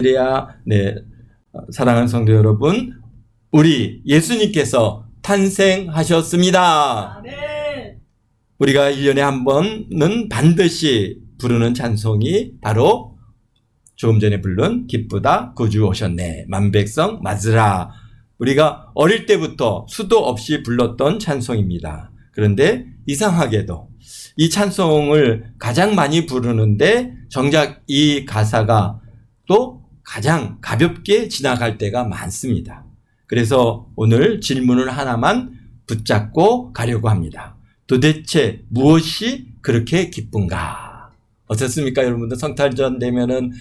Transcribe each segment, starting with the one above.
네, 사랑하는 성도 여러분, 우리 예수님께서 탄생하셨습니다. 아멘. 우리가 1년에 한 번은 반드시 부르는 찬송이 바로 조금 전에 부른 기쁘다 구주 오셨네 만백성 맞으라. 우리가 어릴 때부터 수도 없이 불렀던 찬송입니다. 그런데 이상하게도 이 찬송을 가장 많이 부르는데 정작 이 가사가 또 가장 가볍게 지나갈 때가 많습니다. 그래서 오늘 질문을 하나만 붙잡고 가려고 합니다. 도대체 무엇이 그렇게 기쁜가? 어떻습니까, 여러분들? 성탄절 되면은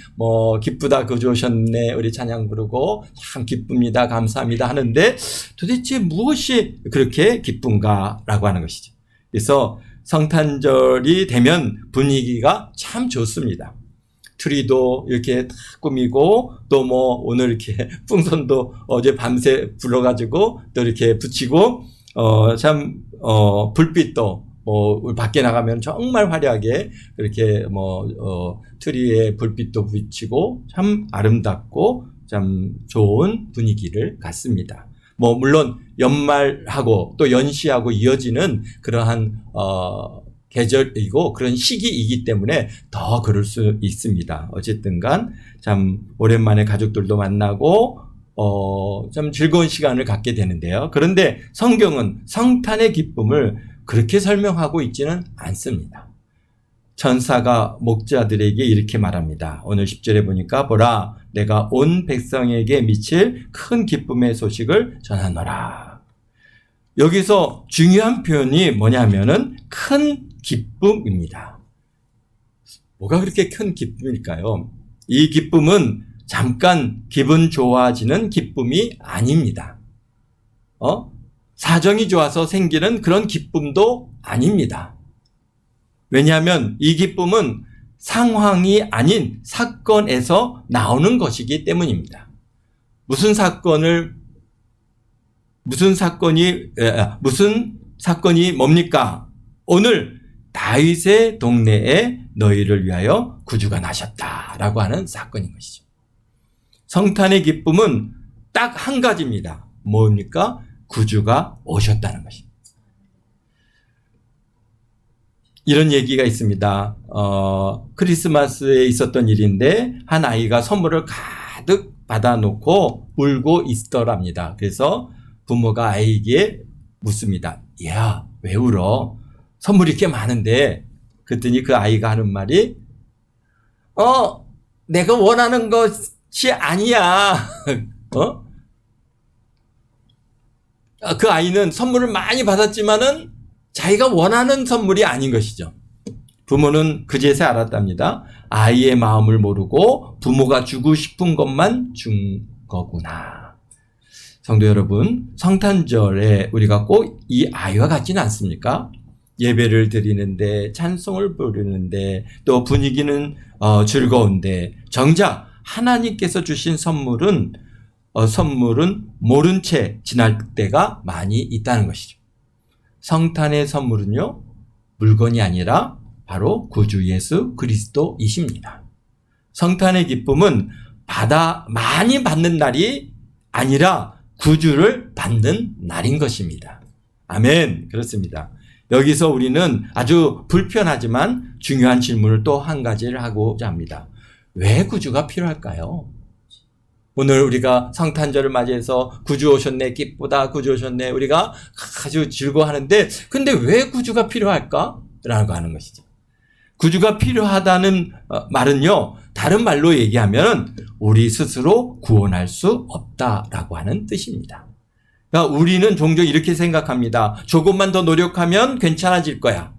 기쁘다 구주 오셨네 우리 찬양 부르고 참 기쁩니다, 감사합니다 하는데 도대체 무엇이 그렇게 기쁜가라고 하는 것이죠. 그래서 성탄절이 되면 분위기가 참 좋습니다. 트리도 이렇게 다 꾸미고 또 오늘 이렇게 풍선도 어제 밤새 불러가지고 또 이렇게 붙이고 불빛도 밖에 나가면 정말 화려하게 그렇게 트리에 불빛도 붙이고 참 아름답고 참 좋은 분위기를 갖습니다. 물론 연말하고 또 연시하고 이어지는 그러한 계절이고 그런 시기이기 때문에 더 그럴 수 있습니다. 어쨌든 간 참 오랜만에 가족들도 만나고 참 즐거운 시간을 갖게 되는데요. 그런데 성경은 성탄의 기쁨을 그렇게 설명하고 있지는 않습니다. 천사가 목자들에게 이렇게 말합니다. 오늘 10절에 보니까 보라 내가 온 백성에게 미칠 큰 기쁨의 소식을 전하노라. 여기서 중요한 표현이 뭐냐면은 큰 기쁨입니다. 뭐가 그렇게 큰 기쁨일까요? 이 기쁨은 잠깐 기분 좋아지는 기쁨이 아닙니다. 사정이 좋아서 생기는 그런 기쁨도 아닙니다. 왜냐하면 이 기쁨은 상황이 아닌 사건에서 나오는 것이기 때문입니다. 무슨 사건이 뭡니까? 오늘 다윗의 동네에 너희를 위하여 구주가 나셨다라고 하는 사건인 것이죠. 성탄의 기쁨은 딱 한 가지입니다. 뭡니까? 구주가 오셨다는 것입니다. 이런 얘기가 있습니다. 크리스마스에 있었던 일인데 한 아이가 선물을 가득 받아놓고 울고 있더랍니다. 그래서 부모가 아이에게 묻습니다. 야, 왜 울어? 선물이 이렇게 많은데. 그랬더니 그 아이가 하는 말이 내가 원하는 것이 아니야. 그 아이는 선물을 많이 받았지만은 자기가 원하는 선물이 아닌 것이죠. 부모는 그제서야 알았답니다. 아이의 마음을 모르고 부모가 주고 싶은 것만 준 거구나. 성도 여러분, 성탄절에 우리가 꼭 이 아이와 같지는 않습니까? 예배를 드리는데 찬송을 부르는데 또 분위기는 즐거운데 정작 하나님께서 주신 선물은 모른 채 지날 때가 많이 있다는 것이죠. 성탄의 선물은요, 물건이 아니라 바로 구주 예수 그리스도이십니다. 성탄의 기쁨은 많이 받는 날이 아니라 구주를 받는 날인 것입니다. 아멘. 그렇습니다. 여기서 우리는 아주 불편하지만 중요한 질문을 또 한 가지를 하고자 합니다. 왜 구주가 필요할까요? 오늘 우리가 성탄절을 맞이해서 구주 오셨네, 기쁘다, 구주 오셨네, 우리가 아주 즐거워하는데, 근데 왜 구주가 필요할까? 라고 하는 것이죠. 구주가 필요하다는 말은요, 다른 말로 얘기하면 우리 스스로 구원할 수 없다라고 하는 뜻입니다. 그러니까 우리는 종종 이렇게 생각합니다. 조금만 더 노력하면 괜찮아질 거야.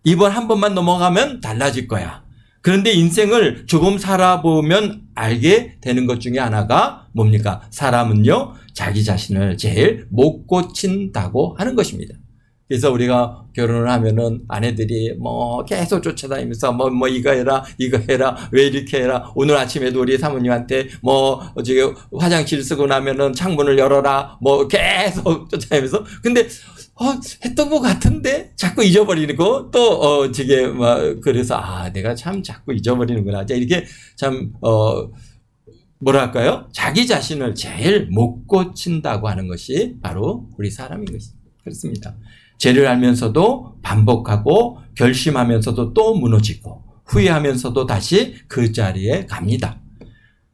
이번 한 번만 넘어가면 달라질 거야. 그런데 인생을 조금 살아보면 알게 되는 것 중에 하나가 뭡니까? 사람은요, 자기 자신을 제일 못 고친다고 하는 것입니다. 그래서 우리가 결혼을 하면은 아내들이 계속 쫓아다니면서 이거 해라, 이거 해라, 왜 이렇게 해라. 오늘 아침에도 우리 사모님한테 화장실 쓰고 나면은 창문을 열어라. 계속 쫓아다니면서. 근데 했던 것 같은데 자꾸 잊어버리고 또 그래서 내가 참 자꾸 잊어버리는구나. 이렇게 참 뭐랄까요? 자기 자신을 제일 못 고친다고 하는 것이 바로 우리 사람인 것입니다. 그렇습니다. 죄를 알면서도 반복하고 결심하면서도 또 무너지고 후회하면서도 다시 그 자리에 갑니다.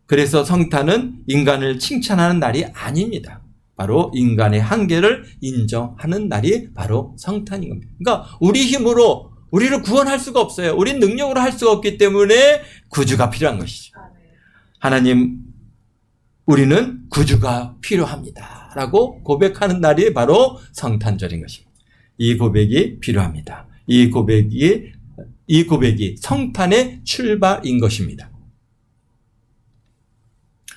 그래서 성탄은 인간을 칭찬하는 날이 아닙니다. 바로 인간의 한계를 인정하는 날이 바로 성탄인 겁니다. 그러니까 우리 힘으로 우리를 구원할 수가 없어요. 우리 능력으로 할 수가 없기 때문에 구주가 필요한 것이죠. 하나님, 우리는 구주가 필요합니다 라고 고백하는 날이 바로 성탄절인 것입니다. 이 고백이 필요합니다. 이 고백이 성탄의 출발인 것입니다.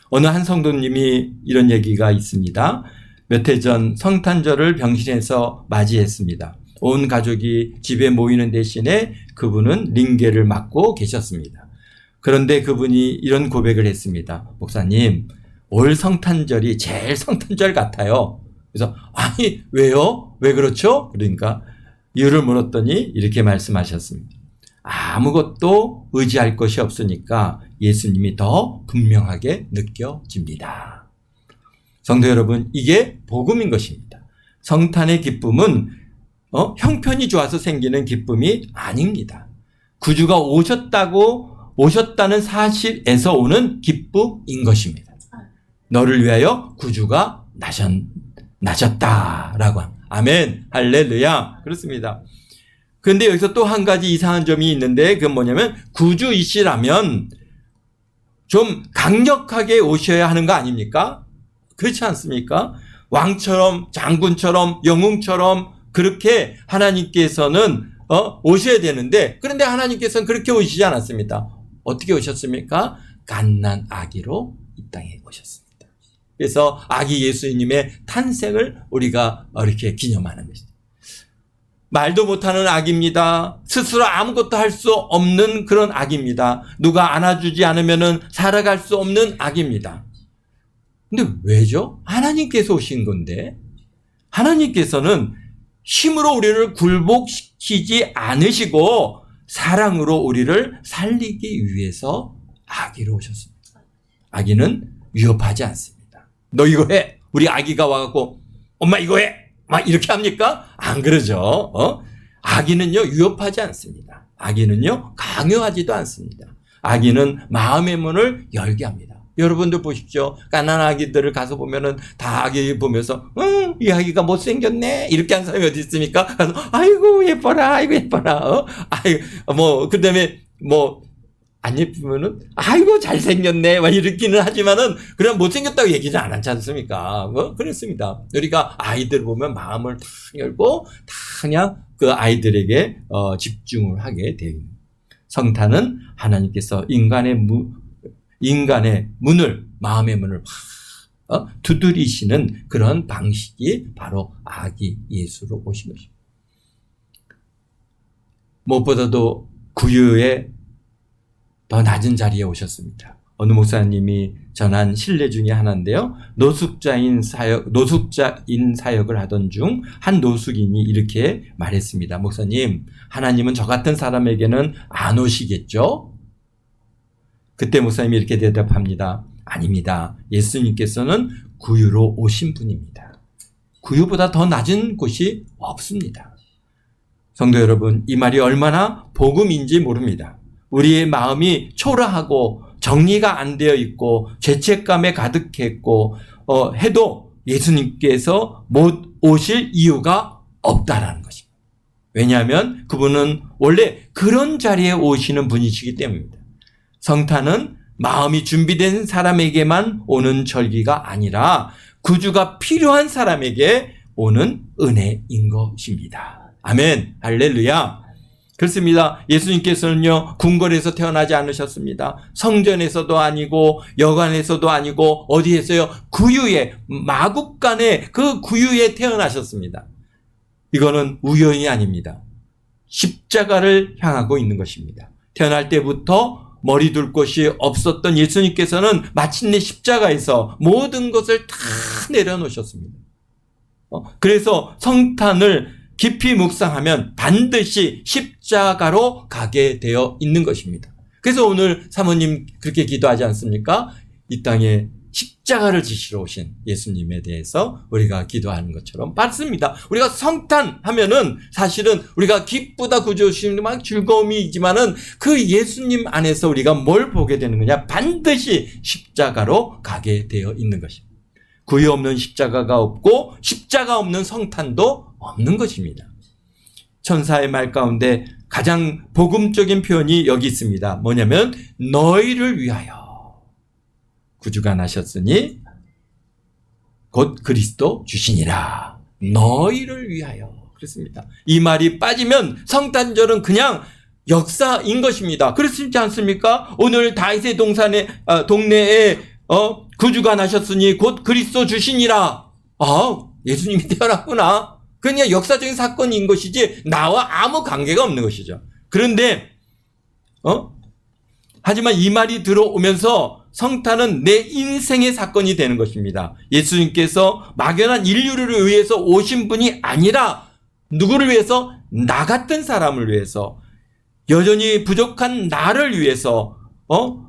어느 한 성도님이 이런 얘기가 있습니다. 몇 해 전 성탄절을 병실에서 맞이했습니다. 온 가족이 집에 모이는 대신에 그분은 링게를 맡고 계셨습니다. 그런데 그분이 이런 고백을 했습니다. 목사님, 올 성탄절이 제일 성탄절 같아요. 그래서 아니 왜요? 왜 그렇죠? 그러니까 이유를 물었더니 이렇게 말씀하셨습니다. 아무것도 의지할 것이 없으니까 예수님이 더 분명하게 느껴집니다. 성도 여러분, 이게 복음인 것입니다. 성탄의 기쁨은 형편이 좋아서 생기는 기쁨이 아닙니다. 구주가 오셨다는 사실에서 오는 기쁨인 것입니다. 너를 위하여 구주가 나셨다라고 합니다. 아멘, 할렐루야. 그렇습니다. 그런데 여기서 또 한 가지 이상한 점이 있는데 그건 뭐냐면 구주이시라면 좀 강력하게 오셔야 하는 거 아닙니까? 그렇지 않습니까? 왕처럼, 장군처럼, 영웅처럼 그렇게 하나님께서는 오셔야 되는데, 그런데 하나님께서는 그렇게 오시지 않았습니다. 어떻게 오셨습니까? 갓난 아기로 이 땅에 오셨습니다. 그래서 아기 예수님의 탄생을 우리가 이렇게 기념하는 것입니다. 말도 못하는 아기입니다. 스스로 아무것도 할 수 없는 그런 아기입니다. 누가 안아주지 않으면 살아갈 수 없는 아기입니다. 근데 왜죠? 하나님께서 오신 건데, 하나님께서는 힘으로 우리를 굴복시키지 않으시고 사랑으로 우리를 살리기 위해서 아기로 오셨습니다. 아기는 위협하지 않습니다. 너 이거 해. 우리 아기가 와갖고 엄마 이거 해. 막 이렇게 합니까? 안 그러죠. 아기는요 위협하지 않습니다. 아기는요 강요하지도 않습니다. 아기는 마음의 문을 열게 합니다. 여러분들 보십시오. 가난한 아기들을 가서 보면은 다 아기 보면서 이 아기가 못생겼네 이렇게 하는 사람이 어디 있습니까? 가서 아이고 예뻐라 아이고 예뻐라 아이고 그다음에 안 예쁘면은 아이고 잘생겼네 막 이렇게는 하지만은 그냥 못생겼다고 얘기는 안 하지 않습니까? 그렇습니다. 우리가 아이들 보면 마음을 다 열고 다 그냥 그 아이들에게 집중을 하게 됩니다. 성탄은 하나님께서 인간의 문을, 마음의 문을 두드리시는 그런 방식이 바로 아기 예수로 오신 것입니다. 무엇보다도 구유의 더 낮은 자리에 오셨습니다. 어느 목사님이 전한 신뢰 중에 하나인데요. 노숙자인 사역을 하던 중 한 노숙인이 이렇게 말했습니다. 목사님, 하나님은 저 같은 사람에게는 안 오시겠죠? 그때 목사님이 이렇게 대답합니다. 아닙니다. 예수님께서는 구유로 오신 분입니다. 구유보다 더 낮은 곳이 없습니다. 성도 여러분, 이 말이 얼마나 복음인지 모릅니다. 우리의 마음이 초라하고 정리가 안 되어 있고 죄책감에 가득했고 해도 예수님께서 못 오실 이유가 없다라는 것입니다. 왜냐하면 그분은 원래 그런 자리에 오시는 분이시기 때문입니다. 성탄은 마음이 준비된 사람에게만 오는 절기가 아니라 구주가 필요한 사람에게 오는 은혜인 것입니다. 아멘, 할렐루야. 그렇습니다. 예수님께서는요 궁궐에서 태어나지 않으셨습니다. 성전에서도 아니고 여관에서도 아니고 어디에서요? 구유에, 마국간의 그 구유에 태어나셨습니다. 이거는 우연이 아닙니다. 십자가를 향하고 있는 것입니다. 태어날 때부터 머리 둘 곳이 없었던 예수님께서는 마침내 십자가에서 모든 것을 다 내려놓으셨습니다. 그래서 성탄을 깊이 묵상하면 반드시 십자가로 가게 되어 있는 것입니다. 그래서 오늘 사모님 그렇게 기도하지 않습니까? 이 땅에 십자가를 지시러 오신 예수님에 대해서 우리가 기도하는 것처럼 맞습니다. 우리가 성탄하면은 사실은 우리가 기쁘다 구주 오시는 막 즐거움이지만은 그 예수님 안에서 우리가 뭘 보게 되는 거냐? 반드시 십자가로 가게 되어 있는 것입니다. 구유 없는 십자가가 없고 십자가 없는 성탄도 없는 것입니다. 천사의 말 가운데 가장 복음적인 표현이 여기 있습니다. 뭐냐면 너희를 위하여 구주가 나셨으니 곧 그리스도 주시니라. 너희를 위하여. 그렇습니다. 이 말이 빠지면 성탄절은 그냥 역사인 것입니다. 그렇지 않습니까? 오늘 다윗의 동네에 구주가 나셨으니 곧 그리스도 주시니라. 예수님이 태어났구나. 그냥 역사적인 사건인 것이지 나와 아무 관계가 없는 것이죠. 그런데 하지만 이 말이 들어오면서 성탄은 내 인생의 사건이 되는 것입니다. 예수님께서 막연한 인류를 위해서 오신 분이 아니라 누구를 위해서? 나 같은 사람을 위해서, 여전히 부족한 나를 위해서,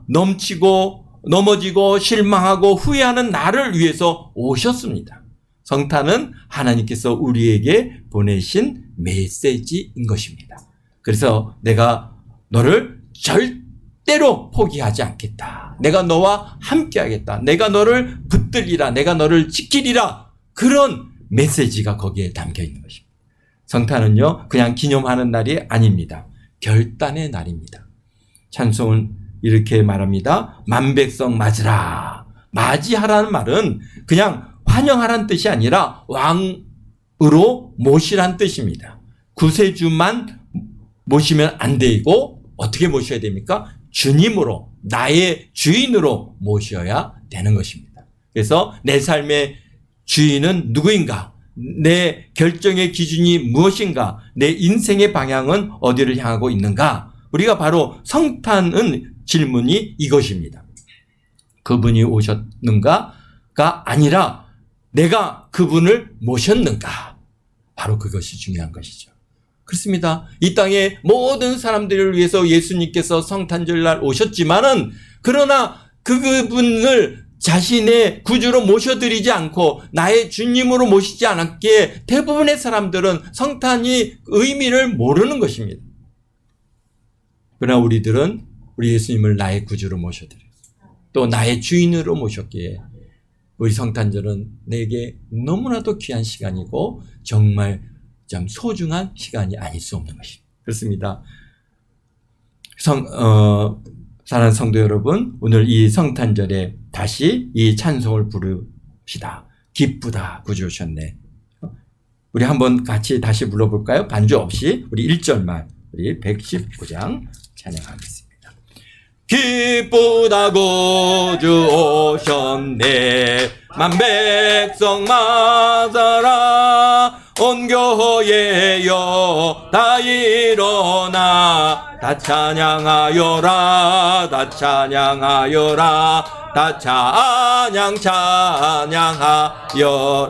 넘치고 넘어지고 실망하고 후회하는 나를 위해서 오셨습니다. 성탄은 하나님께서 우리에게 보내신 메시지인 것입니다. 그래서 내가 너를 절대로 포기하지 않겠다. 내가 너와 함께하겠다. 내가 너를 붙들리라. 내가 너를 지키리라. 그런 메시지가 거기에 담겨 있는 것입니다. 성탄은요, 그냥 기념하는 날이 아닙니다. 결단의 날입니다. 찬송은 이렇게 말합니다. 만백성 맞으라. 맞이하라는 말은 그냥 환영하라는 뜻이 아니라 왕으로 모시라는 뜻입니다. 구세주만 모시면 안 되고 어떻게 모셔야 됩니까? 주님으로, 나의 주인으로 모셔야 되는 것입니다. 그래서 내 삶의 주인은 누구인가? 내 결정의 기준이 무엇인가? 내 인생의 방향은 어디를 향하고 있는가? 우리가 바로 성탄은 질문이 이것입니다. 그분이 오셨는가가 아니라 내가 그분을 모셨는가? 바로 그것이 중요한 것이죠. 그렇습니다. 이 땅의 모든 사람들을 위해서 예수님께서 성탄절날 오셨지만은 그러나 그분을 자신의 구주로 모셔드리지 않고 나의 주님으로 모시지 않았기에 대부분의 사람들은 성탄이 의미를 모르는 것입니다. 그러나 우리들은 우리 예수님을 나의 구주로 모셔드렸어요. 또 나의 주인으로 모셨기에 우리 성탄절은 내게 너무나도 귀한 시간이고 정말 참 소중한 시간이 아닐 수 없는 것입니다. 그렇습니다. 사랑하는 성도 여러분, 오늘 이 성탄절에 다시 이 찬송을 부릅시다. 기쁘다 구주 오셨네. 우리 한번 같이 다시 불러볼까요? 반주 없이 우리 1절만 우리 119장 찬양하겠습니다. 기쁘다 구주 오셨네. 만백성 맞아라. 온 교회여 다 일어나. 다 찬양하여라. 다 찬양하여라. 다 찬양하여.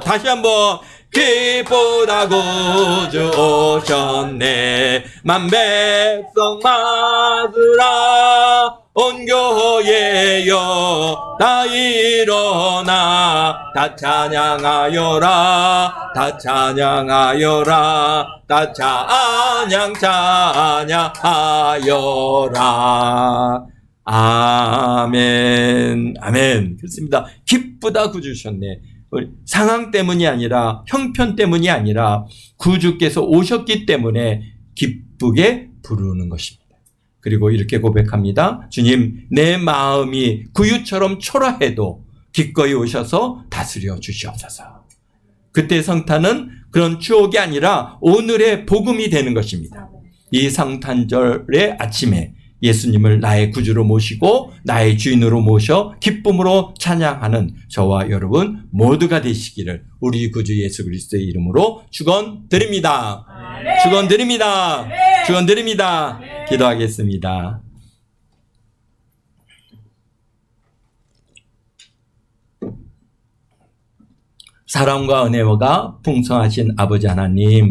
다시 한번. 기쁘다 구주 오셨네. 만백성 맞으라. 온 교회여 다 일어나. 다 찬양하여라. 다 찬양하여라. 다 찬양하여라. 아멘. 아멘. 그렇습니다. 기쁘다 구주 오셨네. 상황 때문이 아니라 형편 때문이 아니라 구주께서 오셨기 때문에 기쁘게 부르는 것입니다. 그리고 이렇게 고백합니다. 주님, 내 마음이 구유처럼 초라해도 기꺼이 오셔서 다스려 주시옵소서. 그때 성탄은 그런 추억이 아니라 오늘의 복음이 되는 것입니다. 이 성탄절의 아침에 예수님을 나의 구주로 모시고 나의 주인으로 모셔 기쁨으로 찬양하는 저와 여러분 모두가 되시기를 우리 구주 예수 그리스도의 이름으로 축원드립니다. 축원드립니다. 축원드립니다. 기도하겠습니다. 사랑과 은혜가 풍성하신 아버지 하나님,